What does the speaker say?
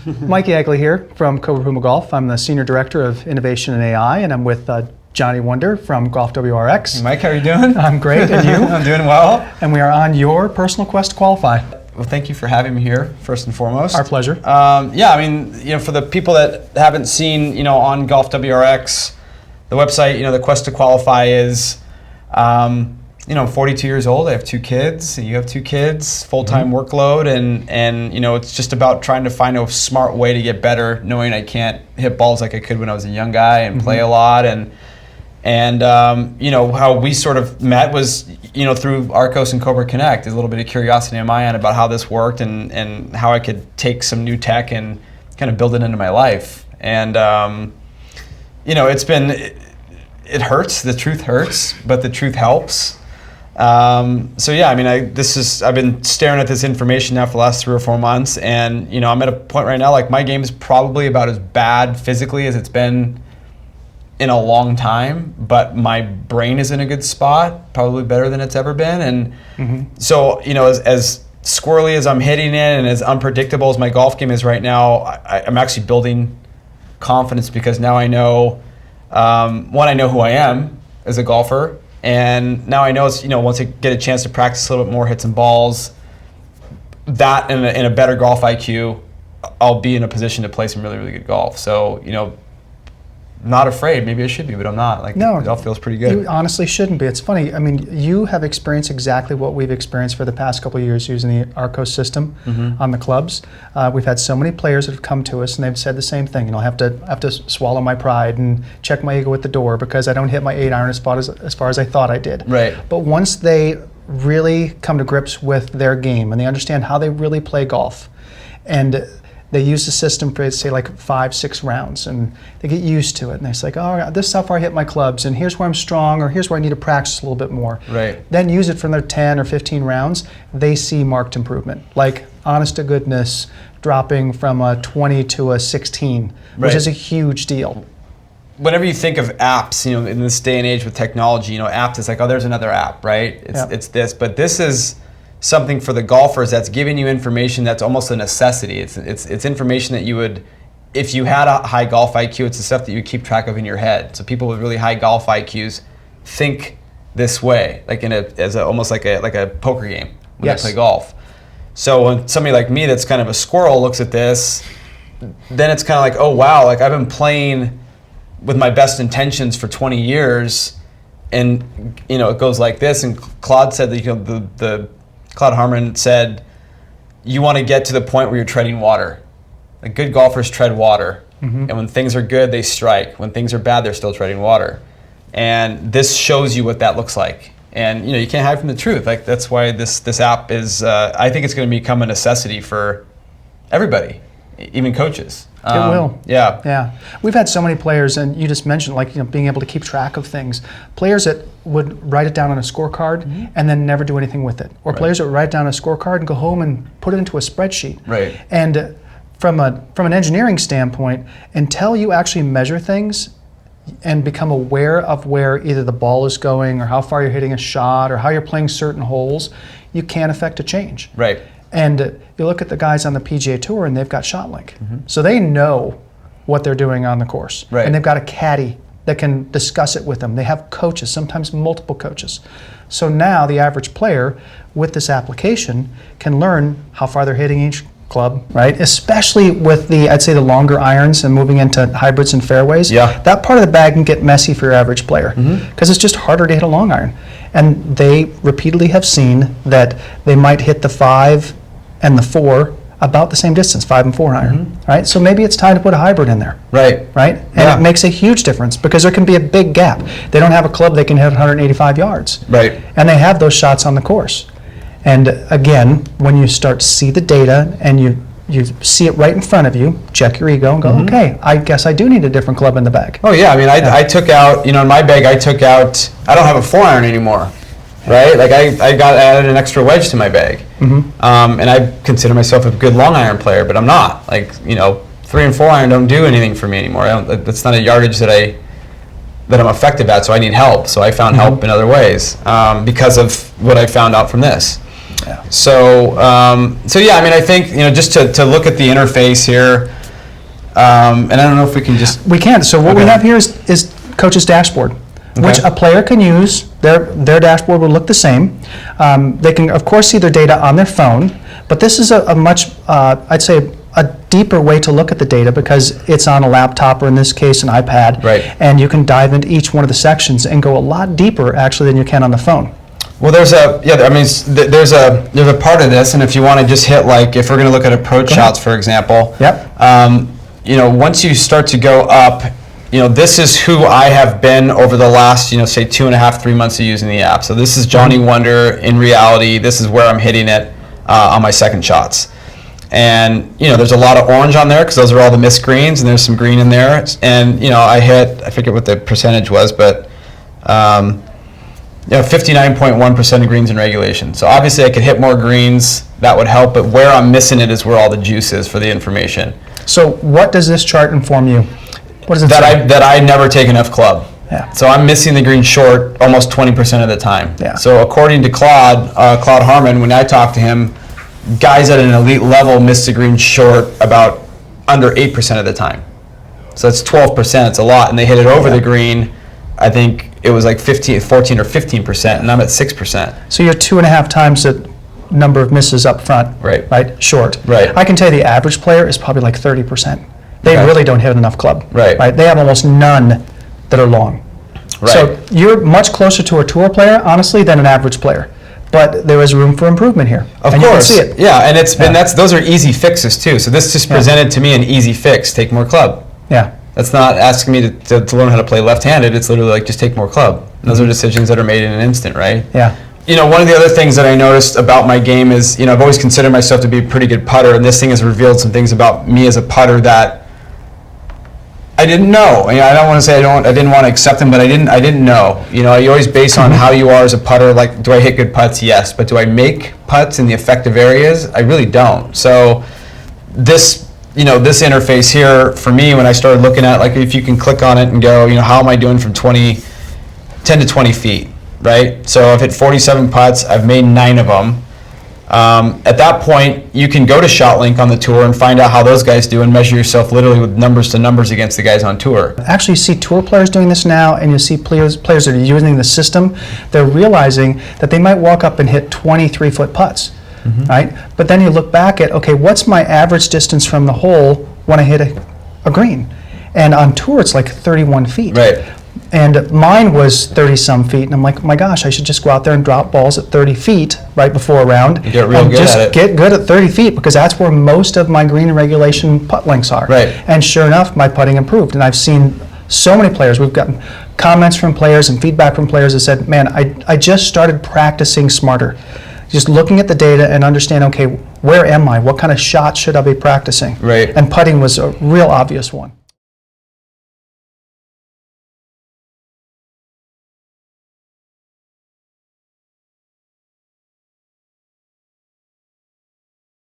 Mike Yagley here from Cobra Golf. I'm the Senior Director of Innovation and AI, and I'm with Johnny Wonder from Golf WRX. Hey Mike, how are you doing? I'm great, and you? I'm doing well. And we are on your personal quest to qualify. Well, thank you for having me here, first and foremost. Our pleasure. Yeah, I mean, for the people that haven't seen, on Golf WRX, the website, the quest to qualify is, I'm 42 years old. I have 2 kids. You have 2 kids, full-time workload, and it's just about trying to find a smart way to get better, knowing I can't hit balls like I could when I was a young guy and play a lot, and how we sort of met was through Arcos and Cobra Connect. There's a little bit of curiosity on my end about how this worked and how I could take some new tech and kind of build it into my life. And it hurts. The truth hurts, but the truth helps. So yeah, I mean, I've been staring at this information now for the last 3 or 4 months, and I'm at a point right now, like my game is probably about as bad physically as it's been in a long time, but my brain is in a good spot, probably better than it's ever been. And so, as squirrely as I'm hitting it and as unpredictable as my golf game is right now, I'm actually building confidence because now I know, one, I know who I am as a golfer. And now I know it's, once I get a chance to practice a little bit more, hit some balls, that in a better golf IQ, I'll be in a position to play some really, really good golf. So, not afraid. Maybe I should be, but I'm not. No, it all feels pretty good. You honestly shouldn't be. It's funny. I mean, you have experienced exactly what we've experienced for the past couple of years using the Arcos system on the clubs. We've had so many players that have come to us and they've said the same thing. I have to swallow my pride and check my ego at the door because I don't hit my 8-iron as far as I thought I did. Right. But once they really come to grips with their game and they understand how they really play golf, and they use the system for, say, like 5-6 rounds, and they get used to it. And they're like, oh, this is how far I hit my clubs, and here's where I'm strong, or here's where I need to practice a little bit more. Right. Then use it for their 10 or 15 rounds. They see marked improvement, like honest to goodness, dropping from a 20 to a 16, which is a huge deal. Whenever you think of apps, in this day and age with technology, apps, it's like, oh, there's another app, right? It's this, but this is something for the golfers that's giving you information that's almost a necessity. It's information that you would, if you had a high golf IQ, it's the stuff that you keep track of in your head. So people with really high golf IQs think this way, like almost like a poker game when they play golf. So when somebody like me that's kind of a squirrel looks at this, then it's kind of like, oh wow, like I've been playing with my best intentions for 20 years, and it goes like this. And Claude said that Claude Harmon said, you want to get to the point where you're treading water. Like good golfers tread water. And when things are good, they strike. When things are bad, they're still treading water. And this shows you what that looks like. And you can't hide from the truth. Like that's why this app is, I think it's going to become a necessity for everybody, even coaches. It will. Yeah. Yeah. We've had so many players, and you just mentioned being able to keep track of things. Players that would write it down on a scorecard and then never do anything with it. Or players that would write down a scorecard and go home and put it into a spreadsheet. Right. And from an engineering standpoint, until you actually measure things and become aware of where either the ball is going or how far you're hitting a shot or how you're playing certain holes, you can't affect a change. Right. And you look at the guys on the PGA Tour, and they've got ShotLink. So they know what they're doing on the course. Right. And they've got a caddy that can discuss it with them. They have coaches, sometimes multiple coaches. So now the average player with this application can learn how far they're hitting each club, right? Especially with I'd say the longer irons and moving into hybrids and fairways. Yeah. That part of the bag can get messy for your average player because it's just harder to hit a long iron. And they repeatedly have seen that they might hit the 5 and the 4 about the same distance, 5 and 4 iron, right? So maybe it's time to put a hybrid in there. Right. And it makes a huge difference because there can be a big gap. They don't have a club they can hit 185 yards. Right. And they have those shots on the course. And again, when you start to see the data and you see it right in front of you, check your ego and go, okay, I guess I do need a different club in the bag. Oh yeah, I mean, I took out, in my bag, I don't have a 4-iron anymore, right? Like I added an extra wedge to my bag. And I consider myself a good long iron player, but I'm not. Like, 3 and 4 iron don't do anything for me anymore. That's not a yardage that I'm effective at, so I need help. So I found help in other ways because of what I found out from this. Yeah. So, so yeah, I mean, I think, just to look at the interface here, and I don't know if we can just... We can. So what we have here is Coach's dashboard, which a player can use. Their dashboard will look the same. They can, of course, see their data on their phone, but this is a much, I'd say, a deeper way to look at the data because it's on a laptop, or in this case, an iPad. Right. And you can dive into each one of the sections and go a lot deeper, actually, than you can on the phone. Well, there's a part of this, and if you want to just hit, like, if we're going to look at approach shots, for example. Yep. Once you start to go up, this is who I have been over the last, say 2.5, 3 months of using the app. So this is Johnny Wonder in reality. This is where I'm hitting it on my second shots. And, there's a lot of orange on there because those are all the missed greens, and there's some green in there. And, I forget what the percentage was, but 59.1% of greens in regulation. So obviously I could hit more greens. That would help. But where I'm missing it is where all the juice is for the information. So what does this chart inform you? What does it say? That I never take enough club. Yeah. So I'm missing the green short almost 20% of the time. Yeah. So according to Claude Harmon, when I talked to him, guys at an elite level miss the green short about under 8% of the time. So that's 12%. It's a lot, and they hit it over the green. I think it was like 14 or 15%, and I'm at 6%. So you're 2.5 times the number of misses up front. Right. Short. Right. I can tell you the average player is probably like 30%. They really don't hit enough club. Right. They have almost none that are long. Right. So you're much closer to a tour player, honestly, than an average player. But there is room for improvement here. Of and course. You can see it. Yeah, and those are easy fixes too. So this just presented to me an easy fix: take more club. Yeah. That's not asking me to learn how to play left-handed. It's literally like just take more club. And those are decisions that are made in an instant, right? Yeah. One of the other things that I noticed about my game is, I've always considered myself to be a pretty good putter, and this thing has revealed some things about me as a putter that I didn't know. I don't want to say I didn't want to accept them, but I didn't know. You always base on how you are as a putter. Like, do I hit good putts? Yes. But do I make putts in the effective areas? I really don't. So this interface here for me, when I started looking at, like, if you can click on it and go, how am I doing from 10 to 20 feet, right? So I've hit 47 putts. I've made 9 of them. At that point, you can go to ShotLink on the tour and find out how those guys do and measure yourself literally with numbers to numbers against the guys on tour. Actually, you see tour players doing this now, and you see players that are using the system. They're realizing that they might walk up and hit 23-foot putts, right? But then you look back at, okay, what's my average distance from the hole when I hit a green? And on tour, it's like 31 feet. Right. And mine was 30-some feet, and I'm like, my gosh, I should just go out there and drop balls at 30 feet right before a round. You get real good just at it. Get good at 30 feet, because that's where most of my green regulation putt lengths are. Right. And sure enough, my putting improved. And I've seen so many players. We've gotten comments from players and feedback from players that said, man, I just started practicing smarter. Just looking at the data and understand, okay, where am I? What kind of shots should I be practicing? Right. And putting was a real obvious one.